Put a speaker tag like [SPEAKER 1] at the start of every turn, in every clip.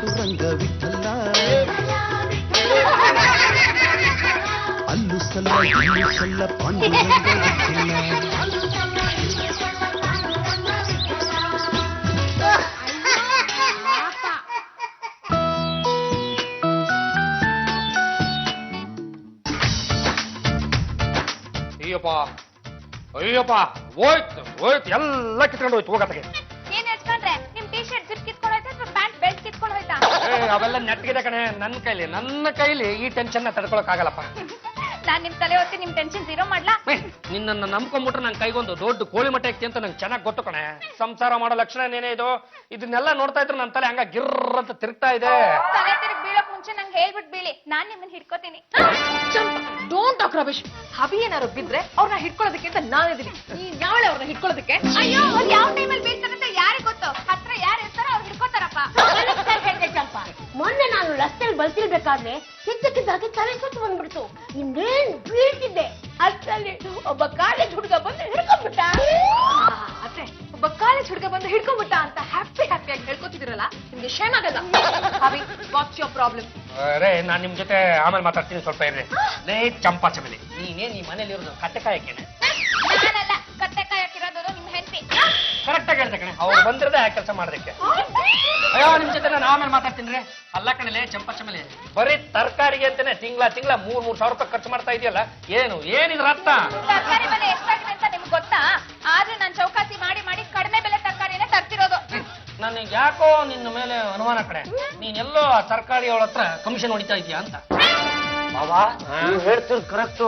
[SPEAKER 1] ಪಾಂಡುರಂಗ ವಿಠಲ ಅಲ್ಲು ಸಲ್ಲ ಇಲ್ಲು ಸಲ್ಲ ಪಾಂಡುರಂಗ ವಿಠಲ.
[SPEAKER 2] ಅಯ್ಯಪ್ಪ ಹೋಯ್ತು ಎಲ್ಲ ಕಿತ್ಕೊಂಡು ಹೋಯ್ತು ಹೋಗತ್ತೆ.
[SPEAKER 3] ಏನ್ ಎತ್ಕೊಂಡ್ರೆ ನಿಮ್ ಟಿ ಶರ್ಟ್ ಜಿಪ್ ಕಿತ್ಕೊಂಡು ಹೋಯ್ತಾ ಅಥವಾ ಪ್ಯಾಂಟ್ ಬೆಲ್ಟ್ ಕಿತ್ಕೊಂಡು ಹೋಯ್ತಾ?
[SPEAKER 2] ಅವೆಲ್ಲ ನೆಟ್ಗಿದೆ ಕಣೆ. ನನ್ನ ಕೈಲಿ ಈ ಟೆನ್ಷನ್ ತಡ್ಕೊಳಕ್ ಆಗಲ್ಲಪ್ಪ.
[SPEAKER 3] ನಾನ್ ನಿಮ್ ತಲೆ ಹೊತ್ತಿ ನಿಮ್ ಟೆನ್ಷನ್ ಜೀರೋ ಮಾಡ್ಲಾ?
[SPEAKER 2] ನಿನ್ನ ನಂಬ್ಕೊಂಡ್ಬಿಟ್ರೆ ನನ್ ಕೈಗೊಂದು ದೊಡ್ಡ ಕೋಳಿ ಮಟ್ಟ ಐತಿ ಅಂತ ನಂಗೆ ಚೆನ್ನಾಗಿ ಗೊತ್ತು ಕಣೆ. ಸಂಸಾರ ಮಾಡೋ ಲಕ್ಷಣ ಏನೇ ಇದು, ಇದನ್ನೆಲ್ಲ ನೋಡ್ತಾ ಇದ್ರೆ ನನ್ನ ತಲೆ ಹಂಗ ಗಿರ್ರ ಅಂತ ತಿರುಗ್ತಾ ಇದೆ.
[SPEAKER 3] ತಲೆ ತಿರುಗಿ ಬೀಳಕ್ ಮುಂಚೆ ನಂಗೆ ಹೇಳ್ಬಿಟ್ ಬೀಳಿ, ನಾನ್ ನಿಮ್ಮನ್ನ ಹಿಡ್ಕೋತೀನಿ.
[SPEAKER 4] Don't talk Ramesh. ಹಬಿ ಏನಾರು ಬಿದ್ರೆ ಅವ್ರನ್ನ ಹಿಡ್ಕೊಳ್ಳೋದಕ್ಕೆ ಅಂತ ನಾನಿದ್ದೀನಿ. ನೀನ್ ಯಾವಳೆ ಅವ್ರನ್ನ ಹಿಡ್ಕೊಳ್ಳೋದಕ್ಕೆ?
[SPEAKER 3] ಅಯ್ಯೋ ಅವ್ರು ಯಾವ ಟೈಮಲ್ಲಿ ಬೀಳ್ತಾರಂತ ಯಾರಿಗ್ ಗೊತ್ತು? ಹತ್ರ ಯಾರು ಇರ್ತಾರೋ ಅವ್ರು ಹಿಡ್ಕೋತಾರಪ್ಪ.
[SPEAKER 5] ಮೊನ್ನೆ ನಾನು ರಸ್ತೆಯಲ್ಲಿ ಬರ್ತಿರ್ಬೇಕಾದ್ರೆ ಕಿದ್ದಕ್ಕಿದ್ದಾಗೆ ತಲೆ ಸುತ್ತು ಬಂದ್ಬಿಡ್ತು. ಇನ್ನೇನ್ ಬೀಳ್ತಿದ್ದೆ ಅಷ್ಟರಲ್ಲಿ ಒಬ್ಬ ಕಾಲೇಜ್ ಹುಡುಗ ಬಂದು ಹಿಡ್ಕೊಂಡ್ಬಿಟ್ಟ.
[SPEAKER 4] ಅತ್ತೆ, ಒಬ್ಬ ಕಾಲೇಜ್ ಹುಡುಗ ಬಂದು ಹಿಡ್ಕೊಂಡ್ಬಿಟ್ಟ ಅಂತ ಹ್ಯಾಪಿಯಾಗಿ ಹೇಳ್ಕೊತಿದಿರಲ್ಲ, ನಿಮ್ಗೆ ಶೇಮ್ ಆಗಲ್ಲ? ಹಬಿ, ವಾಟ್ಸ್ ಯೋರ್ ಪ್ರಾಬ್ಲಮ್?
[SPEAKER 2] ರೇ ನಾನ್ ನಿಮ್ ಜೊತೆ ಆಮೇಲೆ ಮಾತಾಡ್ತೀನಿ, ಸ್ವಲ್ಪ ಇರ್ರಿ. ಲೇ ಚಂಪಾ ಚಮೇಲಿ, ನೀನೇನ್ ಈ ಮನೇಲಿ ಇರೋದು ಕಟ್ಟೆ ಕಾಯಕ್ಕೇನೆ?
[SPEAKER 3] ನಾನಲ್ಲ ಕತ್ತೆ ಕಾಯಕ್ಕಿರೋದು ನಿಮ್ ಹೆಂಡತಿ.
[SPEAKER 2] ಕರೆಕ್ಟ್ ಆಗಿ ಹೇಳ್ದೆ ಕಣೆ, ಅವ್ರು ಬಂದಿರೋದೇ ಆ ಕೆಲಸ ಮಾಡೋದಕ್ಕೆ. ಅಯ್ಯೋ ನಿಮ್ ಜೊತೆ ನಾನು ಆಮೇಲೆ ಮಾತಾಡ್ತೀನಿ. ಅಲ್ಲ ಕಣಲೆ ಚಂಪಾ ಚಮೇಲಿ, ಬರೀ ತರಕಾರಿಗೆ ಅಂತಾನೆ ತಿಂಗಳ 3,000 ರೂಪಾಯಿ ಖರ್ಚು ಮಾಡ್ತಾ ಇದೆಯಲ್ಲ, ಏನಿದ್ರ ಅರ್ಥ?
[SPEAKER 3] ತರಕಾರಿ ಬೆಲೆ ಎಷ್ಟಾಗಿದೆ ಅಂತ ನಿಮ್ಗೆ ಗೊತ್ತಾ? ಆದ್ರೆ ನಾನ್ ಚೌಕಾಸಿ ಮಾಡಿ ಕಡಿಮೆ ಬೆಲೆ ತರಕಾರಿನೇ ತರ್ತಿರೋದು.
[SPEAKER 2] ನನಗೆ ಯಾಕೋ ನಿನ್ನ ಮೇಲೆ ಅನುಮಾನ ಕಡೆ. ನೀನೆಲ್ಲೋ ಆ ತರಕಾರಿ ಅವಳ ಹತ್ರ ಕಮಿಷನ್ ಹೊಡಿತಾ ಇದೀಯಾ ಅಂತ.
[SPEAKER 6] ಬಾಬಾ ನೀವು ಹೇಳ್ತಿರೋದು ಕರೆಕ್ಟು.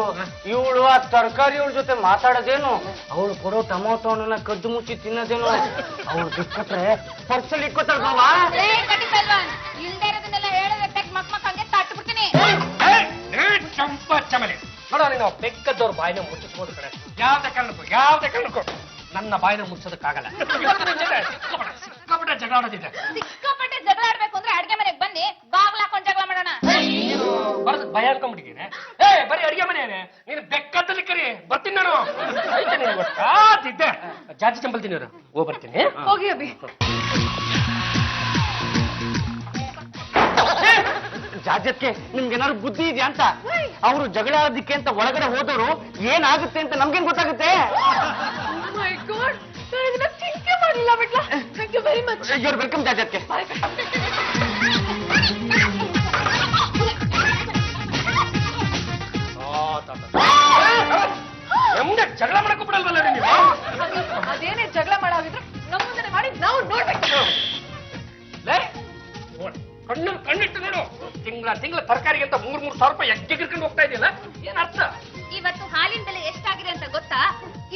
[SPEAKER 6] ಇವಳು ಆ ತರಕಾರಿಯವಳ ಜೊತೆ ಮಾತಾಡೋದೇನು, ಅವಳು ಕೊಡೋ ಟೊಮೊಟೊ ಹಣ್ಣನ್ನ ಕದ್ದು ಮುಚ್ಚಿ ತಿನ್ನೋದೇನು, ಅವಳು ಬಿಟ್ಕೊಟ್ರೆ ಪರ್ಸಲ್ಲಿ ಇಟ್ಕೋತಾಳ ಬಾಬಾ.
[SPEAKER 3] ಇಲ್ದೇ ಇರೋದನ್ನೆಲ್ಲ ಹೇಳೋದಕ್ಕೆ ಮಕ್ ಹಂಗೆ ತಟ್ಟು ಬಿಡ್ತೀನಿ.
[SPEAKER 2] ಚಂಪಾ ಚಮೇಲಿ ನೋಡೋ, ನೀನು ಬೆಕ್ಕದವ್ರ ಬಾಯಿನ ಮುಚ್ಚಿಸ್ಬೋದು ಕಡೆ. ಯಾವ್ದೇ ಕಾರಣಕ್ಕೂ ನನ್ನ ಬಾಯಿನ ಮುಚ್ಚೋದಕ್ಕಾಗಲ್ಲ. ಸಿಕ್ಕಾಪಟ್ಟೆ ಜಗಳ ಆಡೋದಿದೆ.
[SPEAKER 3] ಸಿಕ್ಕಾಪಟ್ಟೆ ಜಗಳ ಆಡ್ಬೇಕು ಅಂದ್ರೆ ಅಡ್ಗೆ ಮನೆಗೆ ಬನ್ನಿ, ಬಾಗ್ಲ ಹಾಕೊಂಡ್ ಜಗಳ ಮಾಡೋಣ.
[SPEAKER 2] ನೀನು ಬರೋದಕ್ಕೆ ಭಯ ಅನ್ಕೊಂಡ್ಬಿಟ್ಟಿದ್ದೀನಿ. ಬರೀ ಅಡಿಗೆ ಮನೆಯೇ, ನೀನು ಬೆಕ್ಕದಲ್ಲಿ ಕರಿ ಬರ್ತೀನಿ ನಾನು. ಆಯ್ತಾ ನೀನು ಕಾದಿದ್ದೆ ಜಾತಿ ಚಂಬಲ್ತೀನಿ ಅವರು. ಬರ್ತೀನಿ.
[SPEAKER 4] ಹೋಗಿ ಅಭಿ.
[SPEAKER 6] ಜಾಜಕ್ಕೆ ನಿಮ್ಗೇನಾದ್ರು ಬುದ್ಧಿ ಇದೆಯಾ ಅಂತ? ಅವರು ಜಗಳ ಆಡೋದಿಕ್ಕೆ ಅಂತ ಒಳಗಡೆ ಹೋದವರು ಏನಾಗುತ್ತೆ ಅಂತ ನಮ್ಗೇನ್ ಗೊತ್ತಾಗುತ್ತೆ?
[SPEAKER 4] ಮೈ ಗಾಡ್, ನಾನು ಇದನ್ನ ಚಿಂತೆ ಮಾಡಿಲ್ಲ ಬಿಟ್ಲ. Thank you very much.
[SPEAKER 6] Your welcome ಜಾಜಕ್ಕೆ.
[SPEAKER 2] ಜಗಳ ಮಾಡಕ್ಕೂ ಬಿಡಲ್ವಲ್ಲ ನೀವು?
[SPEAKER 4] ಅದೇನೇ ಜಗಳ ಮಾಡಾಗಿದ್ರು ನಮ್ಮ ಮುಂದೆ ಮಾಡಿ ನಾವು ನೋಡ್ಬೇಕು.
[SPEAKER 2] ಕಣ್ಣಿಟ್ಟು ನೋಡು, ತಿಂಗಳ ತರಕಾರಿಗೆ ಅಂತ 3,000 ರೂಪಾಯಿ ಎಗ್ಗಿರ್ಕೊಂಡು ಹೋಗ್ತಾ ಇದೆಯಲ್ಲ, ಏನ್ ಅರ್ಥ?
[SPEAKER 3] ಇವತ್ತು ಹಾಲಿನ ಬೆಲೆ ಎಷ್ಟಾಗಿದೆ ಅಂತ ಗೊತ್ತಾ?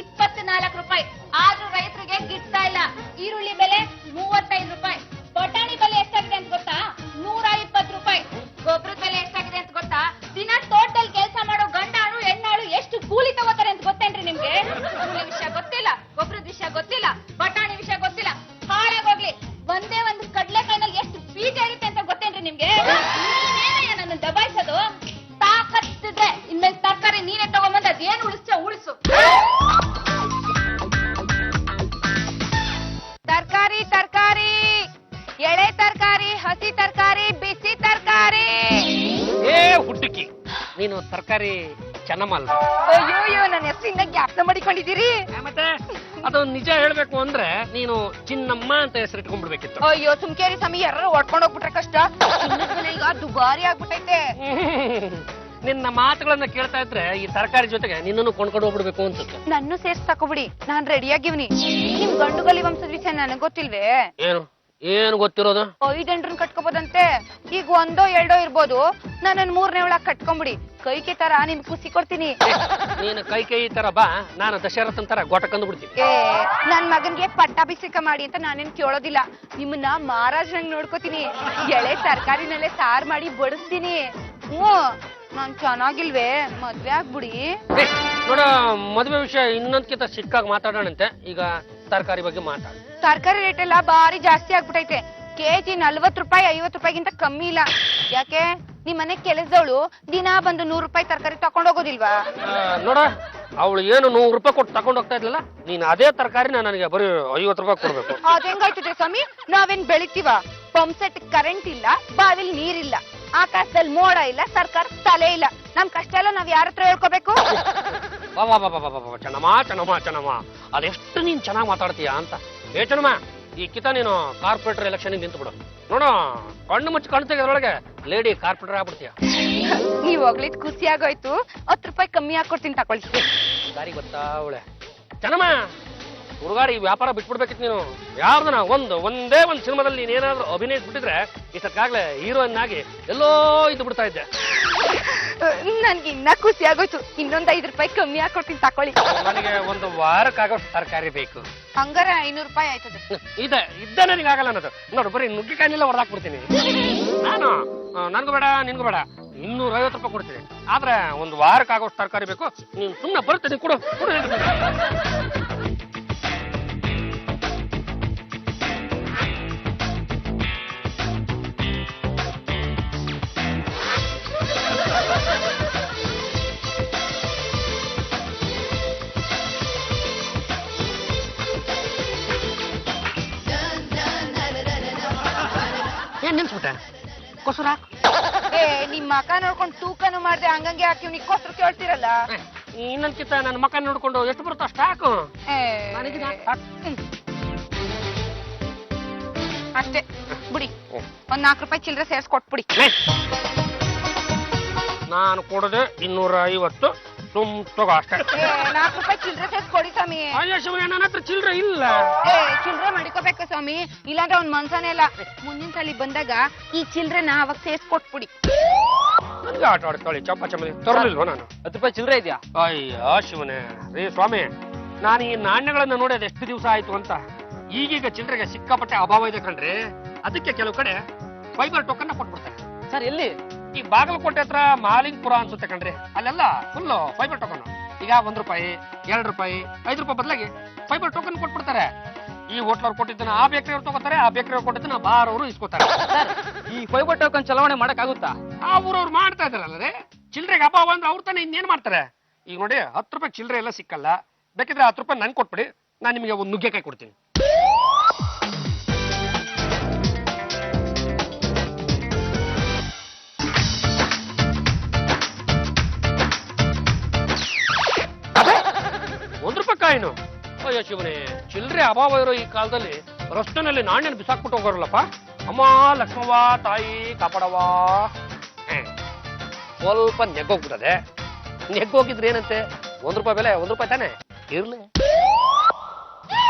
[SPEAKER 3] 24 ರೂಪಾಯಿ. ಆದ್ರೂ ರೈತರಿಗೆ ಗಿಟ್ತಾ ಇಲ್ಲ. ಈರುಳ್ಳಿ ಬೆಲೆ 35 ರೂಪಾಯಿ. ಬಟಾಣಿ ಬೆಲೆ ಎಷ್ಟಾಗಿದೆ ಅಂತ ಗೊತ್ತಾ? 120 ರೂಪಾಯಿ. ಗೊಬ್ಬರದ ಬೆಲೆ ಎಷ್ಟಾಗಿದೆ ಅಂತ ಗೊತ್ತಾ? ದಿನ ತೋಟದಲ್ಲಿ ಕೆಲಸ ಮಾಡೋ ಗಂಡಾಳು ಹೆಣ್ಣಾಳು ಎಷ್ಟು ಕೂಲಿ ತಗೋತಾರೆ ಅಂತ ಗೊತ್ತೇನ್ರಿ ನಿಮ್ಗೆ? ಈರುಳ್ಳಿ ವಿಷಯ ಗೊತ್ತಿಲ್ಲ, ಗೊಬ್ಬರದ ವಿಷಯ ಗೊತ್ತಿಲ್ಲ, ಬಟಾಣಿ ವಿಷಯ ಗೊತ್ತಿಲ್ಲ. ಹಾಳಾಗೋಗ್ಲಿ, ಒಂದೇ ಒಂದು ಕಡ್ಲೆಕಾಯಿನಲ್ಲಿ ಎಷ್ಟು ಬೀಜ ಇರುತ್ತೆ ಅಂತ ಗೊತ್ತೇನ್ರಿ ನಿಮ್ಗೆ? ನೀನೇನಯ್ಯ ನನ್ನ ದಬಾಯಿಸೋದು? ತಾಕತ್ತಿದ್ರೆ ಇನ್ಮೇಲೆ ತರಕಾರಿ ನೀನೇ ತಗೊಂಬಂದು ಅದೇನು ಉಳಿಸು. ತರಕಾರಿ, ಎಳೆ ತರಕಾರಿ, ಹಸಿ ತರಕಾರಿ, ಬಿಸಿ ತರಕಾರಿ.
[SPEAKER 2] ಹುಡುಕಿ, ನೀನು ತರಕಾರಿ ಚೆನ್ನಮ್ಮ.
[SPEAKER 3] ಅಯ್ಯೋ ನನ್ನ ಹೆಸರಿಂದ ಜ್ಞಾಪನ ಮಾಡಿಕೊಂಡಿದ್ದೀರಿ.
[SPEAKER 2] ಮತ್ತೆ ಅದು ನಿಜ ಹೇಳ್ಬೇಕು ಅಂದ್ರೆ ನೀನು ಚಿನ್ನಮ್ಮ ಅಂತ ಹೆಸರು ಇಟ್ಕೊಂಡ್ಬಿಡ್ಬೇಕಿತ್ತು.
[SPEAKER 3] ಅಯ್ಯೋ ಸುಮ್ಕೇರಿ ಸಮಿ, ಯಾರು ಹೊಡ್ಕೊಂಡು ಹೋಗ್ಬಿಟ್ರೆ ಕಷ್ಟ. ಈಗ ದುಬಾರಿ ಆಗ್ಬಿಟ್ಟೈತೆ.
[SPEAKER 2] ನಿನ್ನ ಮಾತುಗಳನ್ನ ಕೇಳ್ತಾ ಇದ್ರೆ ಈ ತರಕಾರಿ ಜೊತೆಗೆ ನಿನ್ನನ್ನು ಕೊಂಡ್ಕೊಂಡು ಹೋಗ್ಬಿಡ್ಬೇಕು ಅನ್ಸುತ್ತೆ.
[SPEAKER 3] ನನ್ನ ಸೇರ್ಸ್ ತಕೋಬಿಡಿ, ನಾನ್ ರೆಡಿಯಾಗಿವ್ನಿ. ನಿಮ್ ಗಂಡುಗಲಿ ವಂಶದ ವಿಷಯ ನನಗ್ ಗೊತ್ತಿಲ್ವೇ?
[SPEAKER 2] ಏನು ಗೊತ್ತಿರೋದು?
[SPEAKER 3] 5 ಹೆಂಡ್ರನ್ ಕಟ್ಕೋಬೋದಂತೆ. ಈಗ 1 2 ಇರ್ಬೋದು. ನನ್ನ 3ನೇ ಒಳಗ್ ಕಟ್ಕೊಂಬಿಡಿ. ಕೈಕೆ ತರ ನಿಮ್ ಖುಷಿ ಕೊಡ್ತೀನಿ.
[SPEAKER 2] ನೀನು ಕೈ ತರ ಬಾ, ನಾನು ದಶರಥನ್ ತರ ಗೋಟ ಕಂಡು ಬಿಡ್ತೀನಿ.
[SPEAKER 3] ನನ್ ಮಗನ್ಗೆ ಪಟ್ಟಾಭಿಷೇಕ ಮಾಡಿ ಅಂತ ನಾನೇನ್ ಕೇಳೋದಿಲ್ಲ. ನಿಮ್ಮನ್ನ ಮಹಾರಾಜ್ ನೋಡ್ಕೋತೀನಿ. ಎಳೆ ತರಕಾರಿನಲ್ಲೇ ಸಾರ್ ಮಾಡಿ ಬಡಿಸ್ತೀನಿ. ನಾನ್ ಚೆನ್ನಾಗಿಲ್ವೇ? ಮದ್ವೆ ಆಗ್ಬಿಡಿ.
[SPEAKER 2] ನೋಡ, ಮದ್ವೆ ವಿಷಯ ಇನ್ನೊಂದ್ಕಿಂತ ಸಿಕ್ಕಾಗಿ ಮಾತಾಡೋಣಂತೆ. ಈಗ ತರಕಾರಿ ಬಗ್ಗೆ ಮಾತಾಡ.
[SPEAKER 3] ತರಕಾರಿ ರೇಟ್ ಎಲ್ಲ ಬಾರಿ ಜಾಸ್ತಿ ಆಗ್ಬಿಟ್ಟೈತೆ. ಕೆಜಿ 40 ರೂಪಾಯಿ 50 ರೂಪಾಯಿಗಿಂತ ಕಮ್ಮಿ ಇಲ್ಲ. ಯಾಕೆ ನಿಮ್ ಮನೆ ಕೆಲಸದವಳು ದಿನಾ ಬಂದು 100 ರೂಪಾಯಿ ತರಕಾರಿ ತಕೊಂಡೋಗೋದಿಲ್ವಾ?
[SPEAKER 2] ನೋಡ, ಅವಳು ಏನು 100 ರೂಪಾಯಿ ಕೊಟ್ಟು ತಗೊಂಡು ಹೋಗ್ತಾ ಇದ್ಲಲ್ಲ, ನೀನ್ ಅದೇ ತರಕಾರಿನ ನನಗೆ ಬರೀ 50 ರೂಪಾಯಿ ಕೊಡ್ಬೇಕು.
[SPEAKER 4] ಅದ್ ಹೆಂಗಾಯ್ತದೆ ಸ್ವಾಮಿ? ನಾವೇನ್ ಬೆಳಿತೀವ? ಪಂಪ್ ಸೆಟ್ ಕರೆಂಟ್ ಇಲ್ಲ, ಬಾವಿಲ್ ನೀರಿಲ್ಲ, ಆಕಾಶದಲ್ಲಿ ಮೋಡ ಇಲ್ಲ, ಸರ್ಕಾರ ತಲೆ ಇಲ್ಲ. ನಮ್ ಕಷ್ಟ ಎಲ್ಲ ನಾವ್ ಯಾರ ಹತ್ರ ಹೇಳ್ಕೋಬೇಕು?
[SPEAKER 2] ಚೆನ್ನಮ್ಮ ಅದೆಷ್ಟು ನೀನ್ ಚೆನ್ನಾಗಿ ಮಾತಾಡ್ತೀಯ ಅಂತ. ಚೆನ್ನಮ್ಮ, ಈ ಕಿತ ನೀನು ಕಾರ್ಪೊರೇಟರ್ ಎಲೆಕ್ಷನ್ ನಿಂತು ಬಿಡು ನೋಡು. ಕಣ್ಣು ಮುಚ್ಚಿ ಕಣ್ಣು ತೆಗೆದ್ರೊಳಗೆ ಲೇಡಿ ಕಾರ್ಪೊರೇಟರ್ ಆಗ್ಬಿಡ್ತೀಯ.
[SPEAKER 4] ನೀವ್ ಹೋಗ್ಲಿದ್ ಖುಷಿ ಆಗೋಯ್ತು. 10 ರೂಪಾಯಿ ಕಮ್ಮಿ ಹಾಕೊಡ್ತೀನಿ ತಗೊಳ್ಳಿ.
[SPEAKER 2] ದಾರಿ ಗೊತ್ತಾ ಅವಳೆ? ಚೆನ್ನಮ್ಮ, ಹುಡುಗಾಡಿ ವ್ಯಾಪಾರ ಬಿಟ್ಬಿಡ್ಬೇಕಿತ್ತು ನೀನು. ಯಾರ್ದನ ಒಂದೇ ಒಂದು ಸಿನಿಮಾದಲ್ಲಿ ನೀನೇನಾದ್ರೂ ಅಭಿನಯಿಸ್ಬಿಟ್ಟಿದ್ರೆ ಇಷ್ಟಕ್ಕಾಗ್ಲೇ ಹೀರೋಯಿನ್ ಆಗಿ ಎಲ್ಲೋ ಇದ್ದು ಬಿಡ್ತಾ ಇದ್ದೆ.
[SPEAKER 4] ನನ್ಗೆ ಇನ್ನ ಖುಷಿ ಆಗೋಯ್ತು. ಇನ್ನೊಂದ್ 5 ರೂಪಾಯಿ ಕಮ್ಮಿ ಹಾಕೊಡ್ತೀನಿ ತಕೊಳ್ಳಿ.
[SPEAKER 2] ನನಗೆ ಒಂದು ವಾರಕ್ಕಾಗೋಷ್ಟು ತರಕಾರಿ ಬೇಕು.
[SPEAKER 4] ಹಂಗಾರೆ 500 ರೂಪಾಯಿ ಆಯ್ತದೆ.
[SPEAKER 2] ಇದ್ದ ನನಗಾಗಲ್ಲ ಅನ್ನೋದು. ನೋಡು, ಬರೀ ನುಗ್ಗಿಕಾಯಿನೆಲ್ಲ ಹೊಡೆದಾಕ್ಬಿಡ್ತೀನಿ ನಾನು. ನನ್ಗೂ ಬೇಡ, ನಿನ್ಗೂ ಬೇಡ. 250 ರೂಪಾಯಿ ಕೊಡ್ತೀನಿ. ಆದ್ರೆ ಒಂದು ವಾರಕ್ಕಾಗೋಷ್ಟು ತರಕಾರಿ ಬೇಕು. ನೀನು ಸುಮ್ಮನೆ ಬರ್ತೀನಿ, ಕೊಡು. ಏನ್ ನಿಲ್ಸ್ಬಿಟ್ಟೆ? ಕೊಸರ
[SPEAKER 4] ಏ, ನಿಮ್ ಮಕ ನೋಡ್ಕೊಂಡು ತೂಕನು ಮಾಡ್ದೆ ಹಂಗಂಗೆ ಹಾಕಿ ನೀ ಕೊಟ್ರು ಕೇಳ್ತಿರಲ್ಲ.
[SPEAKER 2] ಇನ್ನೊಂದ್ಕಿಂತ ನನ್ನ ಮಕ್ಕ ನೋಡ್ಕೊಂಡು ಎಷ್ಟು ಬರುತ್ತೋ ಅಷ್ಟು ಹಾಕು.
[SPEAKER 4] ಅಷ್ಟೇ ಬಿಡಿ. ಒಂದ್ 4 ರೂಪಾಯಿ ಚಿಲ್ಲರೆ ಸೇರ್ಸ್ ಕೊಟ್ಬಿಡಿ.
[SPEAKER 2] ನಾನು ಕೊಡದೆ 250. ಸುಮ್ ತಗೋ ಅಷ್ಟೇ.
[SPEAKER 4] 4 ರೂಪಾಯಿ ಚಿಲ್ಲರೆ ಸೇರ್ಸ್ ಕೊಡಿ ಸ್ವಾಮಿ.
[SPEAKER 2] ಅಯ್ಯೋ ಶಿವನೇ, ನನ್ನ ಹತ್ರ ಚಿಲ್ಲರೆ ಇಲ್ಲ.
[SPEAKER 4] ಚಿಲ್ಲರೆ ಮಾಡಿಕೋಬೇಕು ಸ್ವಾಮಿ, ಇಲ್ಲಾಂದ್ರೆ ಅವ್ನ್ ಮನ್ಸನೇ ಇಲ್ಲ. ಮುಂದಿನ ಸಲ ಬಂದಾಗ ಈ ಚಿಲ್ಲರೆನ ಅವಾಗ ಸೇರ್ಸ್ ಕೊಟ್ಬಿಡಿ.
[SPEAKER 2] ನನಗೆ ಆಟ ಆಡ್ತಾಳೆ ಚಮಲಿ ತರಲಿಲ್ವ ನಾನು?
[SPEAKER 6] 10 ರೂಪಾಯಿ ಚಿಲ್ಲರೆ ಇದೆಯಾ?
[SPEAKER 2] ಅಯ್ಯೋ ಶಿವನೇ, ರೀ ಸ್ವಾಮಿ, ನಾನು ಈ ನಾಣ್ಯಗಳನ್ನ ನೋಡೋದು ಎಷ್ಟು ದಿವಸ ಆಯ್ತು ಅಂತ. ಈಗೀಗ ಚಿಲ್ಲರೆಗೆ ಸಿಕ್ಕಾಪಟ್ಟೆ ಅಭಾವ ಇದೆ ಕಣ್ರಿ. ಅದಕ್ಕೆ ಕೆಲವು ಕಡೆ ಫೈಬರ್ ಟೋಕನ್ ಕೊಟ್ಬಿಡ್ತಾರೆ.
[SPEAKER 6] ಸರ್ ಎಲ್ಲಿ?
[SPEAKER 2] ಈ ಬಾಗಲಕೋಟೆ ಹತ್ರ ಮಾಲಿಂಗ್ಪುರ ಅನ್ಸುತ್ತೆ ಕಣ್ರಿ. ಅಲ್ಲೆಲ್ಲ ಫುಲ್ ಫೈಬರ್ ಟೋಕನ್. ಈಗ 1 ರೂಪಾಯಿ, 2 ರೂಪಾಯಿ, 5 ರೂಪಾಯಿ ಬದಲಾಗಿ ಫೈಬರ್ ಟೋಕನ್ ಕೊಟ್ಬಿಡ್ತಾರೆ. ಈ ಹೋಟ್ಲವ್ರು ಕೊಟ್ಟಿದ್ದನ್ನ ಆ ಬೇಕರಿ ಅವ್ರು ತಗೋತಾರೆ, ಆ ಬೇಕರಿ ಅವ್ರು ಕೊಟ್ಟಿದ್ದನ್ನ ಬಾರ್ ಅವರು ಇಸ್ಕೋತಾರೆ.
[SPEAKER 6] ಈ ಫೈಬರ್ ಟೋಕನ್ ಚಲಾವಣೆ ಮಾಡಕ್ ಆಗುತ್ತಾ?
[SPEAKER 2] ಆ ಊರವ್ರು ಮಾಡ್ತಾ ಇದಾರಲ್ಲೇ. ಚಿಲ್ಲರೆಗೆ ಅಭಾವ ಅಂದ್ರೆ ಅವ್ರು ತಾನೇ ಇನ್ನೇನ್ ಮಾಡ್ತಾರೆ. ಈಗ ನೋಡಿ, 10 ರೂಪಾಯಿ ಚಿಲ್ಲರೆ ಎಲ್ಲ ಸಿಕ್ಕಲ್ಲ. ಬೇಕಿದ್ರೆ 10 ರೂಪಾಯಿ ನನ್ ಕೊಟ್ಬಿಡಿ, ನಾನು ನಿಮಗೆ ಒಂದು ನುಗ್ಗೆಕಾಯಿ ಕೊಡ್ತೀನಿ. ಕಾಯಿನು. ಅಯ್ಯೋ ಶಿವನೇ, ಚಿಲ್ಲರೆ ಅಭಾವ ಇರೋ ಈ ಕಾಲದಲ್ಲಿ ರಸ್ತೆನಲ್ಲಿ ನಾಣ್ಯನ ಬಿಸಾಕ್ಬಿಟ್ಟು ಹೋಗೋರಲ್ಲಪ್ಪ. ಅಮ್ಮ ಲಕ್ಷ್ಮವ್ವ, ತಾಯಿ ಕಾಪಾಡವ್ವ. ಸ್ವಲ್ಪ ನೆಗ್ಗೋಗ್ಬಿಟ್ಟದೆ. ನೆಗ್ಗೋಗಿದ್ರೆ ಏನಂತೆ? 1 ರೂಪಾಯಿ ಬೆಲೆ 1 ರೂಪಾಯಿ ತಾನೆ ಇರ್ಲಿ.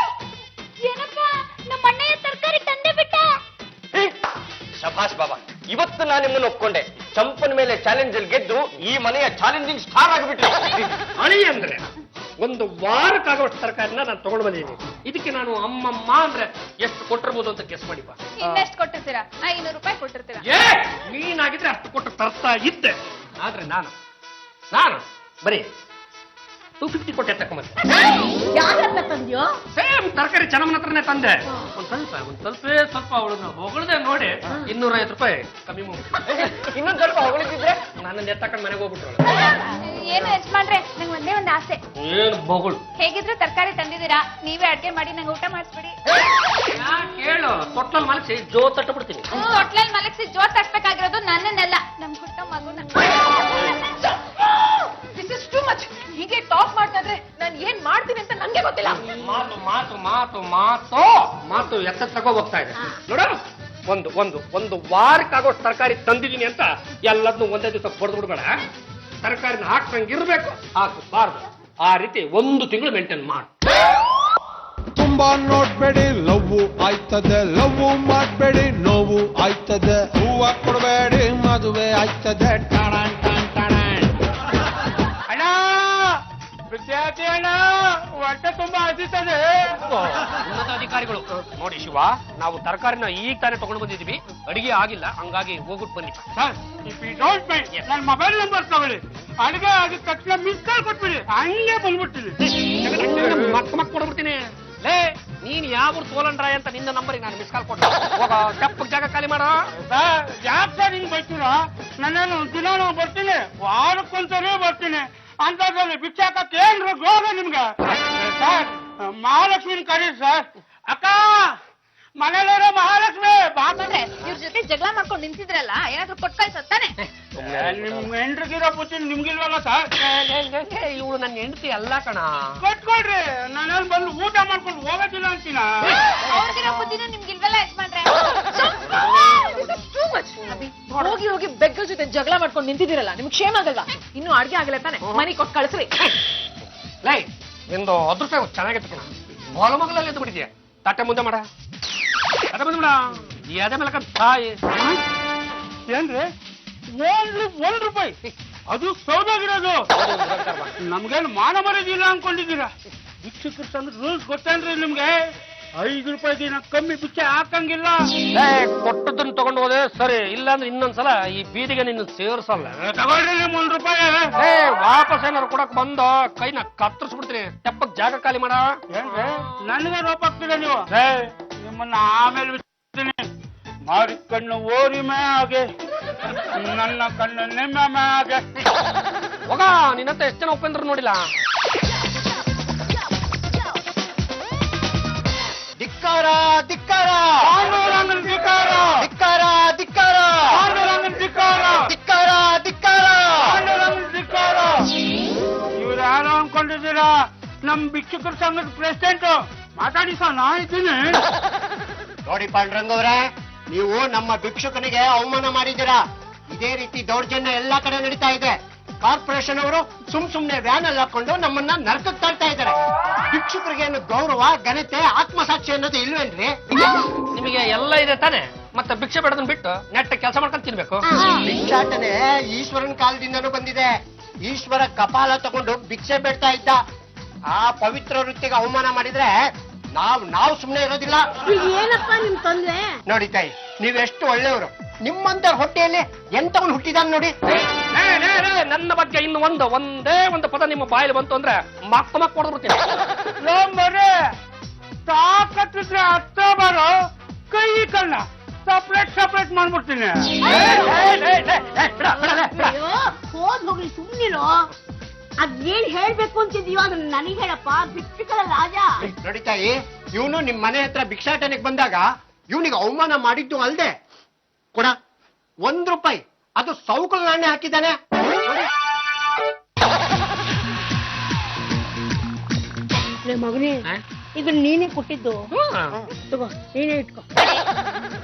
[SPEAKER 3] ನಮ್ಮ ಅಣ್ಣಯ್ಯ ತರಕಾರಿ ತಂದೆ ಬಿಟ್ಟ.
[SPEAKER 6] ಶಭಾಷ್ ಬಾಬಾ, ಇವತ್ತು ನಾನು ನಿಮ್ಮನ್ನು ಒಪ್ಕೊಂಡೆ. ಚಂಪನ್ ಮೇಲೆ ಚಾಲೆಂಜ್ ಅಲ್ಲಿ ಗೆದ್ದು ಈ ಮನೆಯ ಚಾಲೆಂಜಿಂಗ್ ಸ್ಟಾರ್ ಆಗಿಬಿಟ್ರೆ.
[SPEAKER 2] ಅಳಿ ಅಂದ್ರೆ 1 ವಾರಕ್ಕಾಗುವಷ್ಟು ತರಕಾರಿನ ನಾನು ತಗೊಂಡು ಬಂದಿದ್ದೀನಿ. ಇದಕ್ಕೆ ನಾನು ಅಮ್ಮಮ್ಮ ಅಂದ್ರೆ ಎಷ್ಟು ಕೊಟ್ಟಿರ್ಬೋದು ಅಂತ ಗೆಸ್ ಮಾಡಿಪ್ಪ.
[SPEAKER 3] ಇನ್ನೆಷ್ಟು ಕೊಟ್ಟಿರ್ತೀರಾ? 500 ರೂಪಾಯಿ ಕೊಟ್ಟಿರ್ತೀರಾ?
[SPEAKER 2] ನೀನಾಗಿದ್ರೆ ಅಷ್ಟು ಕೊಟ್ಟು ತರ್ತಾ ಇದ್ದೆ. ಆದ್ರೆ ನಾನು ಬರೀ 250 ಕೊಟ್ಟೆ ತಕೊಂಬಂದೆ.
[SPEAKER 5] ಯಾರನ್ನ ತಂದ್ಯೋ?
[SPEAKER 2] ಸೇಮ್ ತರಕಾರಿ ಚೆನ್ನಮ್ಮನ ಹತ್ರನೇ ತಂದೆ. ಸ್ವಲ್ಪ ಅವಳನ್ನ ಹೊಗಳದೆ ನೋಡಿ 250 ರೂಪಾಯಿ ಕಮ್ಮಿ ಮಾಡ್ಬಿಟ್ಟು.
[SPEAKER 6] ಇನ್ನೊಂದ್ ಸ್ವಲ್ಪ ಹೊಗಳಿದ್ರೆ
[SPEAKER 2] ನನ್ನ ಎತ್ತಕೊಂಡು ಮನೆಗೆ ಹೋಗ್ಬಿಟ್ರು.
[SPEAKER 3] ಏನು ಯಜಮಾನ್ರೆ, ನಂಗೆ ಒಂದೇ ಒಂದು ಆಸೆ.
[SPEAKER 2] ಏನು ಬೊಗಳು?
[SPEAKER 3] ಹೇಗಿದ್ರು ತರಕಾರಿ ತಂದಿದ್ದೀರಾ, ನೀವೇ ಅಡ್ಗೆ ಮಾಡಿ ನಂಗೆ ಊಟ ಮಾಡಿಸ್ಬಿಡಿ.
[SPEAKER 2] ಕೇಳು, ತೊಟ್ಟಲ್ ಮಲಗಿಸಿ ಜೋ ತಟ್ಟು ಬಿಡ್ತೀನಿ.
[SPEAKER 3] ಹೊಟ್ಲಲ್ಲಿ ಮಲಗಿಸಿ ಜೋತ್ ಹಾಕ್ಬೇಕಾಗಿರೋದು ನನ್ನನ್ನೆಲ್ಲ, ನಮ್ ಹುಟ್ಟ ಮಗುನ.
[SPEAKER 4] This is too much. ಹೀಗೆ ಟಾಪ್ ಮಾಡ್ತಾ ಇದ್ರೆ ನಾನು ಏನ್ ಮಾಡ್ತೀನಿ ಅಂತ ನಂಗೆ ಗೊತ್ತಿಲ್ಲ.
[SPEAKER 2] ಮಾತು ಮಾತು ಮಾತು ಮಾತು ಮಾತು ಎತ್ತ ತಗೋ ಹೋಗ್ತಾ ಇದೆ ನೋಡ. ಒಂದು ವಾರಕ್ಕಾಗೋಷ್ಟು ತರಕಾರಿ ತಂದಿದ್ದೀನಿ ಅಂತ ಎಲ್ಲದನ್ನು ಒಂದೇ ದಿವಸ ಹೊಡೆದು ಬಿಡ್ಬೇಡ. ತರಕಾರಿನ ಹಾಕ್ಸಂಗಿರ್ಬೇಕು, ಹಾಕಬಾರ್ದು. ಆ ರೀತಿ 1 ತಿಂಗಳು ಮೇಂಟೈನ್ ಮಾಡು.
[SPEAKER 1] ತುಂಬಾ ನೋಡ್ಬೇಡಿ, ಲವ್ ಆಯ್ತದೆ. ಲವ್ ಮಾಡ್ಬೇಡಿ, ನೋವು ಆಯ್ತದೆ. ಹೂವ ಕೊಡಬೇಡಿ, ಮದುವೆ ಆಯ್ತದೆ. ಟಾಣಾನ್ ಟಾಣ್ ಟಾಣಾನ್.
[SPEAKER 2] ಅಣ್ಣ, ವಿದ್ಯಾರ್ಥಿ ಅಣ್ಣ, ಹೊಟ್ಟೆ ತುಂಬಾ ಹಸಿತದೆ. ಉನ್ನತ ಅಧಿಕಾರಿಗಳು ನೋಡಿ ಶಿವ, ನಾವು ತರಕಾರಿನ ಈಗ ತಾನೇ ತಗೊಂಡು ಬಂದಿದೀವಿ, ಅಡಿಗೆ ಆಗಿಲ್ಲ, ಹಂಗಾಗಿ ಹೋಗ್ಬಿಟ್ಟು ಬನ್ನಿ. ಸರ್, ನನ್ನ ಮೊಬೈಲ್ ನಂಬರ್ ತಗೊಳ್ಳಿ, ಅಡಿಗೆ ಆಗಿದ ತಕ್ಷಣ ಮಿಸ್ ಕಾಲ್ ಕೊಟ್ಬಿಡಿ, ಹಂಗೆ ಬಂದ್ಬಿಡ್ತೀನಿ. ಮಕ್ಕ ಕೊಡ್ಬಿಡ್ತೀನಿ. ಲೇ, ನೀನ್ ಯಾವ ಸೋಲಂಡ್ರಾಯ್ ಅಂತ ನಿನ್ನ ನಂಬರಿಗೆ ನಾನು ಮಿಸ್ ಕಾಲ್ ಕೊಟ್ಟು ಹೋಗ. ಚಪ್ಪಕ್ ಜಾಗ ಖಾಲಿ ಮಾಡೋ. ಯಾಕೆ ಸರ್ ಹಿಂಗ್ ಬೈತೀರಾ? ನಾನೇನು ದಿನ ಬರ್ತೀನಿ, ವಾರಕ್ಕೊಂದ್ಸರಿ ಬರ್ತೀನಿ.
[SPEAKER 6] ಅಂತದ್ರಲ್ಲಿ ಭಿಕ್ಷೆ ಹಾಕಕ್ಕೆ ಏನ್ರ ಗೋಗ ನಿಮ್ಗೆ ಸರ್ ಮಹಾಲಕ್ಷ್ಮಿನ ಕರೀರಿ ಸರ್. ಅಕ್ಕ ಮನೇಲಿರೋ ಮಹಾಲಕ್ಷ್ಮಿ
[SPEAKER 3] ಅಂದ್ರೆ ಇವ್ರ ಜೊತೆ ಜಗಳ ಮಾಡ್ಕೊಂಡು ನಿಂತಿದ್ರಲ್ಲ ಏನಾದ್ರು ಕೊಟ್ಟು ಕಳ್ಸತ್ತಾನೆ.
[SPEAKER 6] ನಿಮ್ ಹೆಂಡ್ರಿಗಿರೋ ಬುದ್ಧಿ ನಿಮ್ಗಿಲ್ವಲ್ಲ ಸರ್?
[SPEAKER 2] ಇವಳು ನನ್ನ ಹೆಂಡತಿ ಅಲ್ಲ ಕಣ.
[SPEAKER 6] ಕಟ್ಕೊಡ್ರಿ, ನಾನೇನ್ ಬಂದು ಊಟ ಮಾಡ್ಕೊಂಡು ಹೋಗೋದಿಲ್ಲ ಅಂತೀನ.
[SPEAKER 3] ಅವ್ರಿಗಿರೋ ಬುದ್ಧಿನೂ ನಿಮ್ಗಿಲ್ವಲ್ಲ ಯಜಮಾನ್ರೆ.
[SPEAKER 5] ಹೋಗಿ ಹೋಗಿ ಬೆಗ್ಗಳ ಜೊತೆ ಜಗಳ ಮಾಡ್ಕೊಂಡು ನಿಂತಿದ್ದೀರಲ್ಲ, ನಿಮ್ಗೆ ಕ್ಷೇಮ ಆಗಲ್ವಾ? ಇನ್ನು ಅಡ್ಗೆ ಆಗಲ್ಲ ತಾನೆ, ಮನೆ ಕೊಟ್ಟು ಕಳಿಸ್ರಿ.
[SPEAKER 2] ಲೈ ನಿಂದು ಅದೃಷ್ಟ ಚೆನ್ನಾಗಿತ್ತು ಕಣ. ಮೊಲ ಮಗಲಲ್ಲಿ ಎದ್ದು ಬಿಟ್ಟಿದ್ಯಾ. ತಟ್ಟೆ ಮುಂದೆ ಮಾಡ, ತಟ್ಟೆ ಮುಂದೆ ಮಾಡ. ಅದೇ ಮೇಲಕ ತಾಯಿ
[SPEAKER 6] ಏನ್ರಿ ₹1 ಅದು ಸೌದಾಗಿರೋದು. ನಮ್ಗೇನು ಮಾನ ಮರ್ಯಾದಿಲ್ಲ ಅನ್ಕೊಂಡಿದ್ದೀರಾ? ಭಿಕ್ಷುಕರ ಸಂಘದ ರೂಲ್ಸ್ ಗೊತ್ತೇನ್ರಿ ನಿಮ್ಗೆ? ₹5 ಕಮ್ಮಿ ಭಿಕ್ಷೆ ಹಾಕಂಗಿಲ್ಲ.
[SPEAKER 2] ಕೊಟ್ಟದನ್ನ ತಗೊಂಡು ಹೋದೆ ಸರಿ, ಇಲ್ಲಾಂದ್ರೆ ಇನ್ನೊಂದ್ಸಲ ಈ ಬೀದಿಗೆ ನಿನ್ನ ಸೇರಿಸಲ್ಲ.
[SPEAKER 6] ತಗೊಳ್ರಿ ನಿಮ್ ₹1.
[SPEAKER 2] ವಾಪಸ್ ಏನಾರು ಕೊಡಕ್ ಬಂದು ಕೈನ ಕತ್ತರಿಸ್ಬಿಡ್ತೀನಿ. ತೆಪ್ಪಕ್ ಜಾಗ ಖಾಲಿ ಮಾಡ.
[SPEAKER 6] ಏನ್ರಿ ನನಗೆ ರೋಪ ಆಗ್ತೀರ ನೀವು? ನಿಮ್ಮನ್ನ ಆಮೇಲೆ ಬಿಡ್ತೀನಿ. ಮಾರಿ ಕಣ್ಣು ಓರಿ ಮೇ ಹಾಗೆ, ನನ್ನ ಕಣ್ಣು ನಿಮ್ಮ ಮೇ ಹಾಗೆ.
[SPEAKER 2] ಹೋಗ, ನಿನ್ನಂತ ಎಷ್ಟು ಜನ ಉಪೇಂದ್ರ ನೋಡಿಲ್ಲ.
[SPEAKER 6] ಧಿಕ್ಕಾರ ಧಿಕ್ಕಾರ ಪಾಂಡುರಂಗನ ಧಿಕ್ಕಾರ, ಧಿಕ್ಕಾರ ಧಿಕ್ಕಾರ ಪಾಂಡುರಂಗನ ಧಿಕ್ಕಾರ, ಧಿಕ್ಕಾರ ಧಿಕ್ಕಾರ ಪಾಂಡುರಂಗನ ಧಿಕ್ಕಾರ. ಇವ್ರು ಯಾರು ಅನ್ಕೊಂಡಿದ್ದೀರಾ? ನಮ್ ಭಿಕ್ಷುಕರ ಸಂಘದ ಪ್ರೆಸಿಡೆಂಟ್. ಮಾತಾಡಿ ಸರ್, ನಾ ಇದ್ದೀನಿ.
[SPEAKER 7] ನೋಡಿ ಪಾಂಡುರಂಗ ಅವರೇ, ನೀವು ನಮ್ಮ ಭಿಕ್ಷುಕನಿಗೆ ಅವಮಾನ ಮಾಡಿದ್ದೀರಾ. ಇದೇ ರೀತಿ ದೌರ್ಜನ್ಯ ಎಲ್ಲಾ ಕಡೆ ನಡೀತಾ ಇದೆ. ಕಾರ್ಪೊರೇಷನ್ ಅವರು ಸುಮ್ನೆ ವ್ಯಾನ್ ಅಲ್ಲಿ ಹಾಕೊಂಡು ನಮ್ಮನ್ನ ನರಕಕ್ಕೆ ತಳ್ತಾ ಇದ್ದಾರೆ. ಭಿಕ್ಷುಕರಿಗೆ ಗೌರವ, ಘನತೆ, ಆತ್ಮಸಾಕ್ಷಿ ಅನ್ನೋದು ಇಲ್ವೇನ್ರಿ?
[SPEAKER 2] ನಿಮಗೆ ಎಲ್ಲ ಇದೆ ತಾನೆ, ಮತ್ತೆ ಭಿಕ್ಷೆ ಬೇಡದನ್ನ ಬಿಟ್ಟು ನೆಟ್ಟ ಕೆಲಸ ಮಾಡ್ಕೊಂಡು ತಿನ್ಬೇಕು.
[SPEAKER 7] ಭಿಕ್ಷಾಟನೆ ಈಶ್ವರನ ಕಾಲದಿಂದನೂ ಬಂದಿದೆ. ಈಶ್ವರ ಕಪಾಲ ತಗೊಂಡು ಭಿಕ್ಷೆ ಬೇಡ್ತಾ ಇದ್ದ. ಆ ಪವಿತ್ರ ವೃತ್ತಿಗೆ ಅವಮಾನ ಮಾಡಿದ್ರೆ ನಾವು ಸುಮ್ನೆ ಇರೋದಿಲ್ಲ.
[SPEAKER 5] ಏನಪ್ಪ ನಿಮ್ ತೊಂದ್ರೆ?
[SPEAKER 7] ನೋಡಿ ತಾಯಿ, ನೀವೆಷ್ಟು ಒಳ್ಳೆಯವರು. ನಿಮ್ಮಂತ ಹೊಟ್ಟೆಯಲ್ಲಿ ಎಂತವನು ಹುಟ್ಟಿದಾನ ನೋಡಿ.
[SPEAKER 2] ನನ್ನ ಬಗ್ಗೆ ಇನ್ನು ಒಂದೇ ಒಂದು ಪದ ನಿಮ್ಮ ಬಾಯಲ್ಲಿ ಬಂತು ಅಂದ್ರೆ ಮಕ್ಕ ಕೊಡ್ಬಿಡ್ತೀನಿ.
[SPEAKER 6] ಬರೇ ತಾಕತ್ತಿದ್ರೆ ಹತ್ತ ಬರೋ, ಕೈ ಕಣ್ಣ ಸಪ್ರೇಟ್ ಮಾಡ್ಬಿಡ್ತೀನಿ.
[SPEAKER 5] ಅಯ್ಯೋ, ಹೋದ್ ಹೋಗ್ಲಿ ಸುಮ್ನಿರೋ. ಅದೇನ್ ಹೇಳ್ಬೇಕು ಅಂತಿದೀಯೋ ಅದನ್ನ ನನಗೆ ಹೇಳಪ್ಪ, ಭಿಕ್ಷುಕರ ರಾಜ.
[SPEAKER 7] ನೋಡಿ ತಾಯಿ, ಇವನು ನಿಮ್ ಮನೆ ಹತ್ರ ಭಿಕ್ಷಾಟನೆಗೆ ಬಂದಾಗ ಇವನಿಗೆ ಅವಮಾನ ಮಾಡಿದ್ದು ಅಲ್ದೆ ಕೂಡ ₹1 ಅದು ಸೌಕಲ್ ನಾಣ್ಯ ಹಾಕಿದ್ದಾನೆ.
[SPEAKER 5] ಮಗನೇ, ಇದನ್ನ ನೀನೇ ಕೊಟ್ಟಿದ್ದು. ತಗೋ, ನೀನೇ ಇಟ್ಕೋ.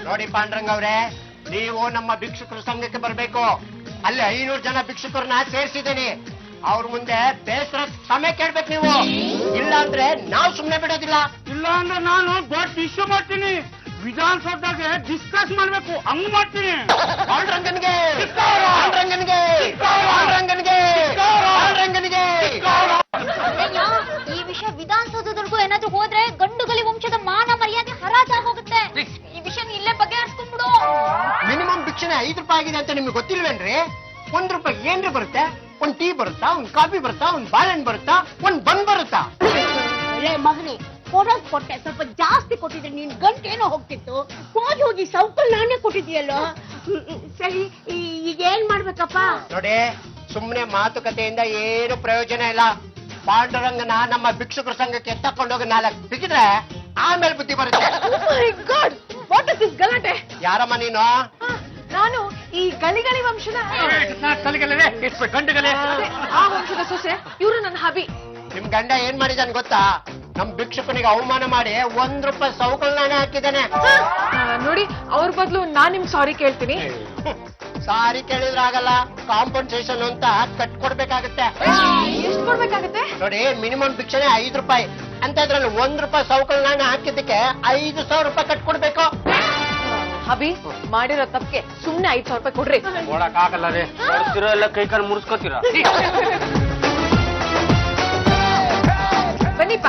[SPEAKER 7] ನೋಡಿ ಪಾಂಡುರಂಗ ಅವ್ರೆ, ನೀವು ನಮ್ಮ ಭಿಕ್ಷುಕರ ಸಂಘಕ್ಕೆ ಬರ್ಬೇಕು. ಅಲ್ಲಿ 500 ಜನ ಭಿಕ್ಷುಕರನ್ನ ಸೇರಿಸಿದ್ದೀನಿ. ಅವ್ರ ಮುಂದೆ ಬೇಸರ ಸಮಯ ಕೇಳ್ಬೇಕು ನೀವು. ಇಲ್ಲ ಅಂದ್ರೆ ನಾವು ಸುಮ್ನೆ ಬಿಡೋದಿಲ್ಲ.
[SPEAKER 6] ಇಲ್ಲ ಅಂದ್ರೆ ನಾನು ದೊಡ್ಡ ಇಶ್ಯೂ ಮಾಡ್ತೀನಿ. ವಿಧಾನಸೌಧಗೆ ಡಿಸ್ಕಸ್ ಮಾಡ್ಬೇಕು, ಹಂಗ್ ಮಾಡ್ತೀನಿ.
[SPEAKER 7] ಪಾಂಡುರಂಗನಿಗೆ ಪಾಂಡುರಂಗನಿಗೆ ಪಾಂಡುರಂಗನಿಗೆ ಪಾಂಡುರಂಗನಿಗೆ.
[SPEAKER 3] ಈ ವಿಷಯ ವಿಧಾನಸೌಧದವರೆಗೂ ಏನಾದ್ರೂ ಹೋದ್ರೆ ಗಂಡುಗಲಿ ವಂಶದ ಮಾನ ಮರ್ಯಾದೆ ಹರಾಜಾಗೋಗುತ್ತೆ. ಈ ವಿಷಯ ಇಲ್ಲೇ ಬಗೆಹರಿಸ್ಕೊಂಡ್ಬಿಡು.
[SPEAKER 7] ಮಿನಿಮಮ್ ಭಿಕ್ಷಣೆ ₹5 ಆಗಿದೆ ಅಂತ ನಿಮ್ಗೆ ಗೊತ್ತಿಲ್ವೇನ್ರಿ? ₹1 ಏನ್ರಿ ಬರುತ್ತೆ? ಒಂದ್ ಟೀ ಬರುತ್ತಾ, ಒಂದ್ ಕಾಫಿ ಬರುತ್ತಾ, ಒಂದ್ ಬಾಳೆಹಣ್ಣು ಬರುತ್ತಾ, ಒಂದ್ ಬನ್ ಬರುತ್ತಾ?
[SPEAKER 5] ಮಗನೇ, ಕೊಡೋದ್ ಕೊಟ್ಟೆ, ಸ್ವಲ್ಪ ಜಾಸ್ತಿ ಕೊಟ್ಟಿದ್ರೆ ನೀನ್ ಗಂಟೇನೋ ಹೋಗ್ತಿತ್ತು. ಹೋಗಿ ಸೌಕಲ್ ನಾನೇ ಕೊಟ್ಟಿದ್ಯಲ್ಲೋ. ಸರಿ, ಈಗ ಏನ್ ಮಾಡ್ಬೇಕಪ್ಪ?
[SPEAKER 7] ನೋಡಿ, ಸುಮ್ನೆ ಮಾತುಕತೆಯಿಂದ ಏನು ಪ್ರಯೋಜನ ಇಲ್ಲ. ಪಾಂಡುರಂಗನ ನಮ್ಮ ಭಿಕ್ಷುಕರ ಸಂಘಕ್ಕೆ ತಕೊಂಡೋಗಿ 4 ಬಿಗಿದ್ರೆ ಆಮೇಲೆ ಬುದ್ಧಿ ಬರುತ್ತೆ.
[SPEAKER 5] ವಾಟ್ ಇಸ್ ದಿಸ್ ಗಲಾಟೆ?
[SPEAKER 7] ಯಾರಮ್ಮ ನೀನು?
[SPEAKER 5] ನಾನು ಈ ಗಲಿಗಲಿ ವಂಶದ
[SPEAKER 2] ಗಂಡುಗಲೆ
[SPEAKER 5] ಆ ವಂಶದ ಸೊಸೆ. ಇವರು ನನ್ನ ಹಬಿ.
[SPEAKER 7] ನಿಮ್ ಗಂಡ ಏನ್ ಮಾಡಿದಾನೆ ಗೊತ್ತಾ? ನಮ್ ಭಿಕ್ಷುಕನಿಗೆ ಅವಮಾನ ಮಾಡಿ ₹1 ಸೌಕಲ್ ನಾಣ್ಯ ಹಾಕಿದ್ದಾನೆ.
[SPEAKER 5] ನೋಡಿ, ಅವ್ರ ಬದಲು ನಾನ್ ನಿಮ್ ಸಾರಿ ಕೇಳ್ತೀನಿ.
[SPEAKER 7] ಸಾರಿ ಕೇಳಿದ್ರಾಗಲ್ಲ, ಕಾಂಪನ್ಸೇಷನ್ ಅಂತ ಕಟ್ಕೊಡ್ಬೇಕಾಗತ್ತೆ.
[SPEAKER 5] ಎಷ್ಟು ಕೊಡ್ಬೇಕಾಗತ್ತೆ?
[SPEAKER 7] ನೋಡಿ, ಮಿನಿಮಮ್ ಭಿಕ್ಷಣೆ ₹5 ಅಂತ ಇದ್ರಲ್ಲಿ ₹1 ಸೌಕಲ್ ನಾಣ್ಯ ಹಾಕಿದ್ದಕ್ಕೆ ₹5,000 ಕಟ್ಕೊಡ್ಬೇಕು.
[SPEAKER 5] ಹಬಿ, ಮಾಡಿರೋ ತಪ್ಪಿಗೆ ಸುಮ್ನೆ ₹5,000 ಕೊಡ್ರಿ.
[SPEAKER 2] ಕೊಡಕ್ ಆಗಲ್ಲ ರೀ.
[SPEAKER 6] ಬರ್ತಿರೋ ಎಲ್ಲ ಕೈ ಕಾಲು ಮುರಿಸ್ಕೋತೀರಾ?
[SPEAKER 5] ಬನ್ನಿಪ್ಪ,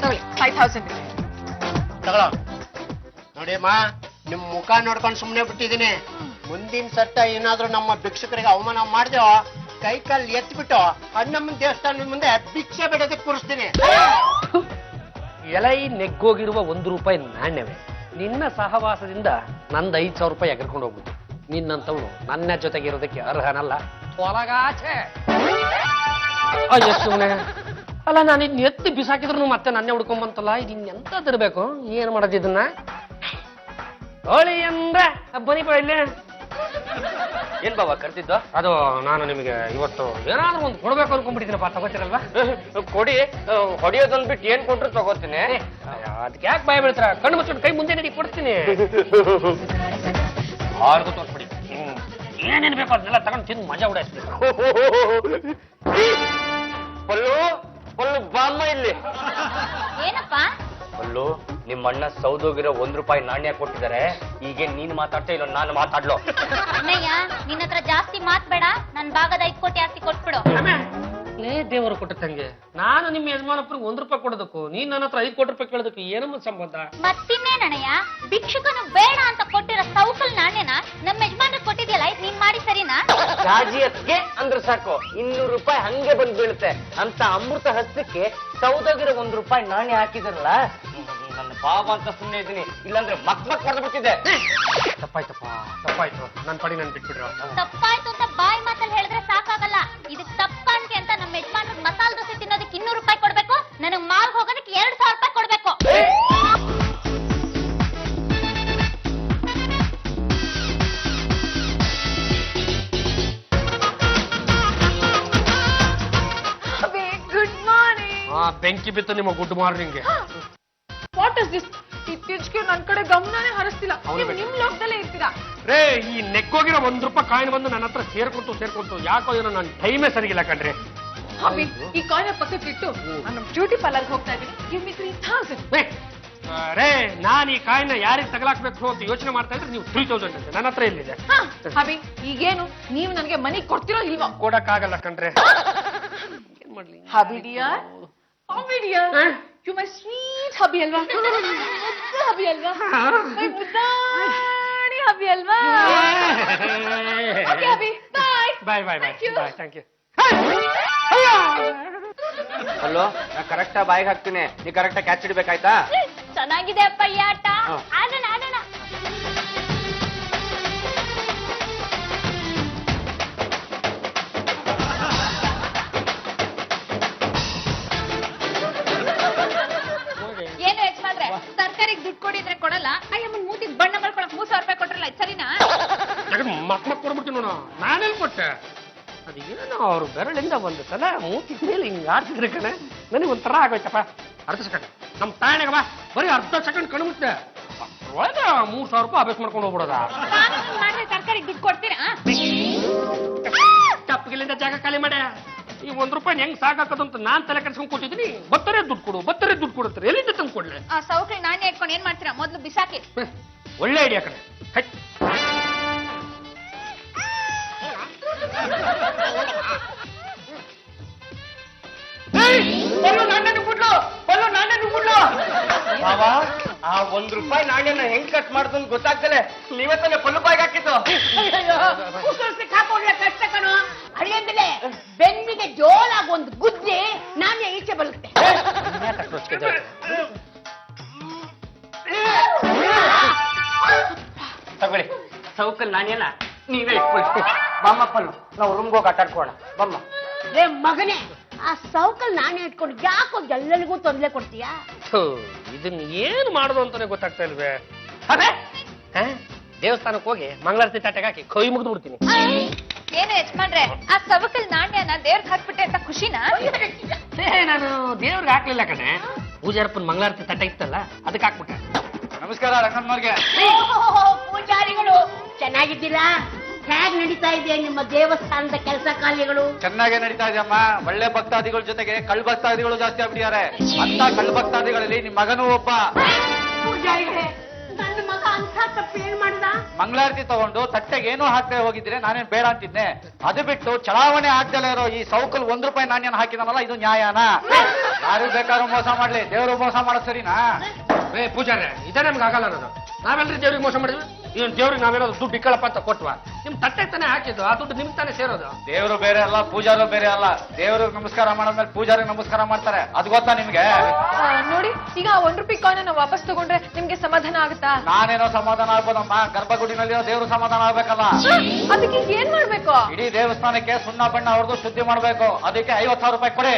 [SPEAKER 5] ತಗೊಳ್ಳಿ 5,000.
[SPEAKER 7] ತಗೊಳ್ಳೋ. ನೋಡಿ ಅಮ್ಮ, ನಿಮ್ ಮುಖ ನೋಡ್ಕೊಂಡು ಸುಮ್ನೆ ಬಿಟ್ಟಿದೀನಿ. ಮುಂದಿನ ಸತ್ತ ಏನಾದ್ರೂ ನಮ್ಮ ಭಿಕ್ಷುಕರಿಗೆ ಅವಮಾನ ಮಾಡಿದೆವು, ಕೈ ಕಾಲು ಎತ್ಬಿಟ್ಟು ಅಣ್ಣಮ್ಮನ ದೇವಸ್ಥಾನದ ಮುಂದೆ ಭಿಕ್ಷೆ ಬಿಡೋದಕ್ಕೆ ಕೂರಿಸ್ತೀನಿ.
[SPEAKER 2] ಎಲೈ ನೆಗ್ಗೋಗಿರುವ ₹1 ನಾಣ್ಯವೇ ನಿನ್ನ ಸಹವಾಸದಿಂದ ನಂದು ₹5,000 ಎಗರ್ಕೊಂಡು ಹೋಗ್ಬಿಟ್ಟು. ನಿನ್ನಂತವನು ನನ್ನ ಜೊತೆಗಿರೋದಕ್ಕೆ ಅರ್ಹನಲ್ಲ. ತೊಲಗಾಚೆ. ಅಯ್ಯೋ ಸುಮ್ಮನೆ ಅಲ್ಲ, ನಾನು ಇದ್ನ ಎತ್ತಿ ಬಿಸಾಕಿದ್ರು ಮತ್ತೆ ನನ್ನೇ ಹುಡ್ಕೊಂಬಂತಲ್ಲ. ಇದು ಎಂತದಿರ್ಬೇಕು? ಏನ್ ಮಾಡೋದು ಇದನ್ನ? ಹೋಳಿ ಅಂದ್ರೆ ಬನ್ನಿ ಇಲ್ಲಿ.
[SPEAKER 6] ಏನ್ ಬಾಬಾ ಕರ್ತಿದ್ದ?
[SPEAKER 2] ಅದು ನಾನು ನಿಮಗೆ ಇವತ್ತು ಏನಾದ್ರೂ ಒಂದು ಕೊಡ್ಬೇಕು ಅನ್ಕೊಂಡ್ಬಿಟ್ಟಿದ್ದೀನಪ್ಪ. ತಗೋತೀರಲ್ವಾ?
[SPEAKER 6] ಕೊಡಿ, ಹೊಡಿಯೋದನ್ ಬಿಟ್ಟು ಏನ್ ಕೊಟ್ರು ತಗೋತೀನಿ.
[SPEAKER 2] ಅದಕ್ಕೆ ಯಾಕೆ ಭಯ ಬೀಳ್ತಾರ? ಕಣ್ಣು ಮುಚ್ಚಿಟ್ಟು ಕೈ ಮುಂದೆ ನಡಿ, ಕೊಡ್ತೀನಿ. ಆರ್ಗೂ ತೋರ್ಸ್ಬಿಡಿ. ಏನೇನ್ ಬೇಕು ಅದನ್ನೆಲ್ಲ ತಗೊಂಡು ತಿಂದು ಮಜಾ ಉಡಾಯಿಸ್ಬೇಕು.
[SPEAKER 6] ಪಲ್ಲು ಪಲ್ಲು ಬಾಮ್ಮ ಇಲ್ಲಿ.
[SPEAKER 3] ಏನಪ್ಪ?
[SPEAKER 6] ಪಲ್ಲು, ನಿಮ್ಮ ಅಣ್ಣ ಸೌದೋಗಿರೋ ₹1 ನಾಣ್ಯ ಕೊಟ್ಟಿದ್ದಾರೆ. ಈಗ ನೀನು ಮಾತಾಡ್ತಾ ಇಲ್ಲ, ನಾನು ಮಾತಾಡ್ಲೋ?
[SPEAKER 3] ಅಣ್ಣಯ್ಯ, ನಿನ್ನ ಹತ್ರ ಜಾಸ್ತಿ ಮಾತ್ಬೇಡ. ನನ್ ಭಾಗದ 5 ಕೋಟಿ ಆಸ್ತಿ ಕೊಟ್ಬಿಡು.
[SPEAKER 2] ಲೇ ದೇವರು ಕೊಟ್ಟ ತಂಗೆ, ನಾನು ನಿಮ್ಮ ಯಜಮಾನಪ್ಪರಿಗೆ ₹1 ಕೊಡೋದಕ್ಕೂ ನೀನ್ ನನ್ನ ಹತ್ರ 5 ಕೋಟಿ ರೂಪಾಯಿ ಕೇಳೋದಕ್ಕೂ ಏನಮ್ಮ ಸಂಬಂಧ?
[SPEAKER 3] ಮತ್ತಿನ್ನೇನಣ್ಣಯ್ಯ, ಭಿಕ್ಷುಕನು ಬೇಡ ಅಂತ ಕೊಟ್ಟಿರೋ ಸೌಕಲ್ ನಾಣ್ಯನ ನಮ್ಮ ಯಜಮಾನ್ರಿಗೆ ಕೊಟ್ಟಿದ್ಯಲ್ಲ, ಇದು ನೀನ್ ಮಾಡಿ ಸರಿನಾ?
[SPEAKER 6] ರಾಜಿಯತ್ಗೆ ಅಂದ್ರೆ ಸಾಕು ₹200 ಹಂಗೆ ಬಂದ್ ಬೀಳುತ್ತೆ ಅಂತ ಅಮೃತ ಹಸ್ತಕ್ಕೆ ಸೌದೋಗಿರೋ ₹1 ನಾಣ್ಯ ಹಾಕಿದಾರಲ್ಲ, ನನ್ನ ಪಾಪ ಅಂತ ಸುಮ್ಮನೆ ಇದ್ದೀನಿ. ಇಲ್ಲಾಂದ್ರೆ ಮಕ್ ಹೊಡೆದು ಬಿಟ್ಟಿದ್ದೆ.
[SPEAKER 2] ತಪ್ಪಾಯ್ತಪ್ಪ, ತಪ್ಪಾಯ್ತು. ನನ್ ಪಡಿ ನನ್ ಬಿಟ್ಬಿಡ್ರ.
[SPEAKER 3] ತಪ್ಪಾಯ್ತು ಅಂತ ಬಾಯಿ ಮಾತಲ್ಲಿ ಹೇಳಿದ್ರೆ ಸಾಕಾಗಲ್ಲ. ಇದಕ್ ತಪ್ಪಂತೆ ಅಂತ ನಮ್ಮ ಯಜಮಾನ್ರಿಗೆ ಮಸಾಲೆ ದೋಸೆ ತಿನ್ನೋದಕ್ಕೆ ₹200 ಕೊಡ್ಬೇಕು, ನನಗ್ ಮಾಲ್ ಹೋಗೋದಕ್ಕೆ ₹2000 ಕೊಡ್ಬೇಕು.
[SPEAKER 4] Good morning.
[SPEAKER 2] ಬೆಂಕಿ ಬಿತ್ತು ನಿಮ್ಮ ಗುಡ್ ಮಾರ್ನಿಂಗ್ಗೆ.
[SPEAKER 4] What is this? ಇತ್ತೀಚೆಗೆ ನನ್ ಕಡೆ ಗಮನನೇ ಹರಿಸ್ತಿಲ್ಲ. ನೀವು ನಿಮ್ ಲೋಕದಲ್ಲೇ ಇರ್ತೀರಾ.
[SPEAKER 2] ರೇ, ಈ ನೆಕ್ಕೋಗಿರೋ ₹1 ಕಾಯಿನ್ ಬಂದು ನನ್ನ ಹತ್ರ ಸೇರ್ಕೊಂತು ಯಾಕೋ ಏನೋ ನನ್ನ ಟೈಮೇ ಸರಿಗಿಲ್ಲ ಕಣ್ರಿ.
[SPEAKER 4] ಅಭಿ, ಈ ಕಾಯಿನ್ ಪಕ್ಕಕ್ಕೆ ಇಟ್ಟು ನಾನು ನಮ್ ಬ್ಯೂಟಿ ಪಾರ್ಲರ್ಗೆ ಹೋಗ್ತಾ ಇದ್ದೀನಿ. Give me 3000.
[SPEAKER 2] ರೇ, ನಾನ್ ಈ ಕಾಯಿನ ಯಾರಿಗೆ ತಗಲಾಕ್ಬೇಕು ಅಂತ ಯೋಚನೆ ಮಾಡ್ತಾ ಇದ್ರೆ ನೀವು 3000 ಅಂತ ನನ್ನ ಹತ್ರ ಎಲ್ಲಿದೆ?
[SPEAKER 4] ಅಭಿ, ಈಗೇನು ನೀವು ನನಗೆ ಮನಿ ಕೊಡ್ತಿರೋ ಇಲ್ವಾ?
[SPEAKER 2] ಕೊಡಕ್ಕಾಗಲ್ಲ ಕಣ್ರೆ. ಏನ್ ಮಾಡ್ಲಿ?
[SPEAKER 4] Hubby dear, hubby dear, you my sweet hubby ಅಲ್ವಾ? ಹಬಿ ಅಲ್ವಾ? ಮೈ ಮುದ್ದಾಡಿ ಹಬಿ ಅಲ್ವಾ? Okay hubby, bye
[SPEAKER 2] bye bye bye
[SPEAKER 4] Thank you.
[SPEAKER 2] Bye. Thank you.
[SPEAKER 6] ಅಲ್ಲೋ, ನಾ ಕರೆಕ್ಟಾ ಬಾಯಿಗೆ ಹಾಕ್ತೀನಿ, ನೀ ಕರೆಕ್ಟಾ ಕ್ಯಾಚ್ ಹಿಡ್ಬೇಕಾಯ್ತಾ?
[SPEAKER 3] ಚೆನ್ನಾಗಿದೆ ಅಪ್ಪ ಈ ಆಟ. ಆಡೋಣ ಆಡೋಣ. ಏನು ಯಜಮಾನ್ರೆ, ತರಕಾರಿಗೆ ದುಡ್ಡು ಕೊಡಿದ್ರೆ ಕೊಡಲ್ಲ, ಅಯ್ಯಮ್ಮನ್ ಮೂತಿಗೆ ಬಣ್ಣ ಮಾಡ್ಕೊಳಕ್ ₹3000 ಕೊಟ್ರಲ್ಲ, ಇದು ಸರಿನಾ?
[SPEAKER 2] ಮಕ್ ಕೊಡ್ಬಿಟ್ಟು ನೋಡ, ನಾನೆಲ್ಲಿ ಕೊಟ್ಟೆ? ಅದೇನೋ ಅವ್ರು ಬೆರಳಿಂದ ಒಂದು ಸಲ ಮೂತಿ ಮೇಲೆ ಹಿಂಗ್ ಆಡ್ತಿದ್ರೆ ಕಣೆ, ನನಗೆ ಒಂಥರ ಆಗೋಯ್ತಪ್ಪ. ಅರ್ಧ ಸೆಕೆಂಡ್ ನಮ್ ತಾಯಣಗ ಬಾ, ಬರೀ ಅರ್ಧ ಸೆಕೆಂಡ್ ಕಣ್ಣು ಮುಟ್ಟೆ ₹3000 ಅಭ್ಯಾಸ ಮಾಡ್ಕೊಂಡು ಹೋಗ್ಬಿಡೋದ.
[SPEAKER 3] ಮಾಡ್ರೆ ತರಕಾರಿಗೆ ದುಡ್ಡು ಕೊಡ್ತೀರಾ?
[SPEAKER 2] ತಪ್ಪಗಿಲ್ಲಿಂದ ಜಾಗ ಖಾಲಿ ಮಾಡ. ಈ ₹1 ಹೆಂಗ್ ಸಾಕಾಕದು ಅಂತ ನಾನ್ ತಲೆ ಕೆಡ್ಸ್ಕೊಂಡ್ ಕೊಟ್ಟಿದ್ದೀನಿ. ಬತ್ತರೆ ದುಡ್ಡು ಕೊಡುತ್ತಾರೆ, ಎಲ್ಲಿಂದ ತಂದು ಕೊಡ್ಲೆ?
[SPEAKER 3] ಆ ಸೌಕಲ್ ನಾಣ್ಯ ಇಟ್ಕೊಂಡು ಏನ್ ಮಾಡ್ತೀರಾ? ಮೊದ್ಲು ಬಿಸಾಕಿ.
[SPEAKER 2] ಒಳ್ಳೆ ಐಡಿಯಾ ಕಡೆ.
[SPEAKER 6] ಬಾಬಾ, ಆ ₹1 ನಾಣ್ಯನ ಹೆಂಗ್ ಕಟ್ ಮಾಡ್ದು ಅಂತ ಗೊತ್ತಾಗ್ತಲೆ ನೀವೇ ತಾನೆ ಪಲ್ಲು ಬಾಯಿಗೆ ಹಾಕಿದ್ದು.
[SPEAKER 5] ಸಿಕ್ಕಾಕೊಂಡ್ರೆ ಕಷ್ಟ ಕಣೋ. ಅಳಿಯಂದಿಲೆ ಬೆನ್ನಿಗೆ ಜೋರಾಗಿ ಒಂದು ಗುದ್ದೆ ನಾಣ್ಯ ಈಚೆ ಬರುತ್ತೆ.
[SPEAKER 6] ತಗೊಳ್ಳಿ, ಸೌಕಲ್ ನಾಣ್ಯನ ನೀವೇ ಇಟ್ಕೊಳ್ತೀವಿ. ಬಾಮ್ಮ ಪಲ್ಲು, ನಾವು ರೂಮ್ಗೆ ಹೋಗಿ ಆಟಾಡ್ಕೋಣ ಬಮ್ಮ.
[SPEAKER 5] ರೇ ಮಗನೇ, ಆ ಸೌಕಲ್ ನಾಣ್ಯ ಇಟ್ಕೊಂಡು ಯಾಕೋ ಎಲ್ಲರಿಗೂ ತೊಂದರೆ ಕೊಡ್ತೀಯಾ?
[SPEAKER 2] ಇದನ್ನ ಏನು ಮಾಡೋದು ಅಂತಾನೆ ಗೊತ್ತಾಗ್ತಾ ಇಲ್ವೇ? ದೇವಸ್ಥಾನಕ್ಕೆ ಹೋಗಿ ಮಂಗಳಾರತಿ ತಟ್ಟೆಗೆ ಹಾಕಿ ಕೈ ಮುಗಿದು ಬಿಡ್ತೀನಿ.
[SPEAKER 3] ಏನು ಯಜಮಾನ್ರೆ, ಆ ಸವಕಲ್ ನಾಣ್ಯನ ದೇವ್ರಿಗೆ ಹಾಕ್ಬಿಟ್ಟೆ ಅಂತ ಖುಷಿನಾ?
[SPEAKER 2] ನಾನು ದೇವ್ರಿಗೆ ಹಾಕ್ಲಿಲ್ಲ ಕಣೆ, ಪೂಜಾರಪ್ಪನ ಮಂಗಳಾರತಿ ತಟ್ಟೆ ಇತ್ತಲ್ಲ ಅದಕ್ಕೆ ಹಾಕ್ಬಿಟ್ಟೆ.
[SPEAKER 6] ನಮಸ್ಕಾರ ರಂಗಮ್ಮವ್ರಿಗೆ.
[SPEAKER 5] ಪೂಜಾರಿಗಳು ಚೆನ್ನಾಗಿದ್ದೀರಾ? ಹೇಗ್ ನಡೀತಾ ಇದೆ ನಿಮ್ಮ ದೇವಸ್ಥಾನದ ಕೆಲಸ ಕಾರ್ಯಗಳು?
[SPEAKER 8] ಚೆನ್ನಾಗೇ ನಡೀತಾ ಇದೆಯಮ್ಮ. ಒಳ್ಳೆ ಭಕ್ತಾದಿಗಳ ಜೊತೆಗೆ ಕಳ್ಳ ಭಕ್ತಾದಿಗಳು ಜಾಸ್ತಿ ಆಗ್ಬಿಟ್ಟಿದ್ದಾರೆ. ಅಂತ ಕಳ್ಳ ಭಕ್ತಾದಿಗಳಲ್ಲಿ ನಿಮ್ ಮಗನೂ ಒಬ್ಬ.
[SPEAKER 5] ಪೂಜಾರಿಗಳೇ, ನನ್ನ ಮಗ ಅಂತ ತಪ್ಪು ಏನ್ ಮಾಡ್ದ?
[SPEAKER 8] ಮಂಗಳಾರತಿ ತಗೊಂಡು ತಟ್ಟೆಗೆ ಏನೂ ಹಾಕ್ದೆ ಹೋಗಿದ್ರೆ ನಾನೇನ್ ಬೇಡ ಅಂತಿದ್ನೆ. ಅದು ಬಿಟ್ಟು ಚಲಾವಣೆ ಆಗ್ದಲೇ ಇರೋ ಈ ಸೌಕಲ್ ₹1 ನಾಣ್ಯನ ಹಾಕಿದನಲ್ಲ, ಇದು ನ್ಯಾಯನಾ? ಯಾರು ಬೇಕಾದ್ರೂ ಮೋಸ ಮಾಡ್ಲಿ, ದೇವರು ಮೋಸ ಮಾಡೋದು ಸರಿನಾ?
[SPEAKER 2] ಪೂಜಾರೆ, ಇದೇ ನಮ್ಗೆ ಆಗಲ್ಲ. ನಾನು ನಾವೆಲ್ಲರೂ ದೇವ್ರಿಗೆ ಮೋಸ ಮಾಡಿದ್ವಿ ಇವನ್ ದೇವ್ರಿಗೆ ನಾವೇನಾದ್ರು ದುಡ್ಡು ಇಕ್ಕಳಪ್ಪ ಅಂತ ಕೊಟ್ವ ನಿಮ್ ತಟ್ಟೆ ತಾನೇ ಹಾಕಿದ್ದು ಆ ದುಡ್ಡು ನಿಮ್ಗೆ ತಾನೇ ಸೇರೋದು
[SPEAKER 8] ದೇವರು ಬೇರೆ ಅಲ್ಲ ಪೂಜಾರು ಬೇರೆ ಅಲ್ಲ ದೇವ್ರಿಗೆ ನಮಸ್ಕಾರ ಮಾಡಾದ್ಮೇಲೆ ಪೂಜಾರಿಗೆ ನಮಸ್ಕಾರ ಮಾಡ್ತಾರೆ ಅದು ಗೊತ್ತಾ ನಿಮ್ಗೆ
[SPEAKER 4] ನೋಡಿ ಈಗ ₹1 ಕಾಯಿನ್ ನಾವು ವಾಪಸ್ ತಗೊಂಡ್ರೆ ನಿಮ್ಗೆ ಸಮಾಧಾನ ಆಗುತ್ತಾ?
[SPEAKER 8] ನಾನೇನೋ ಸಮಾಧಾನ ಆಗ್ಬೋದಮ್ಮ ಗರ್ಭಗುಡಿನಲ್ಲಿ ದೇವ್ರು ಸಮಾಧಾನ ಆಗ್ಬೇಕಲ್ಲ.
[SPEAKER 4] ಅದಕ್ಕೆ ಏನ್ ಮಾಡ್ಬೇಕು?
[SPEAKER 8] ಇಡೀ ದೇವಸ್ಥಾನಕ್ಕೆ ಸುಣ್ಣ ಬಣ್ಣ ಹೊಡೆದು ಶುದ್ಧಿ ಮಾಡ್ಬೇಕು. ಅದಕ್ಕೆ ₹50,000 ಕೊಡಿ.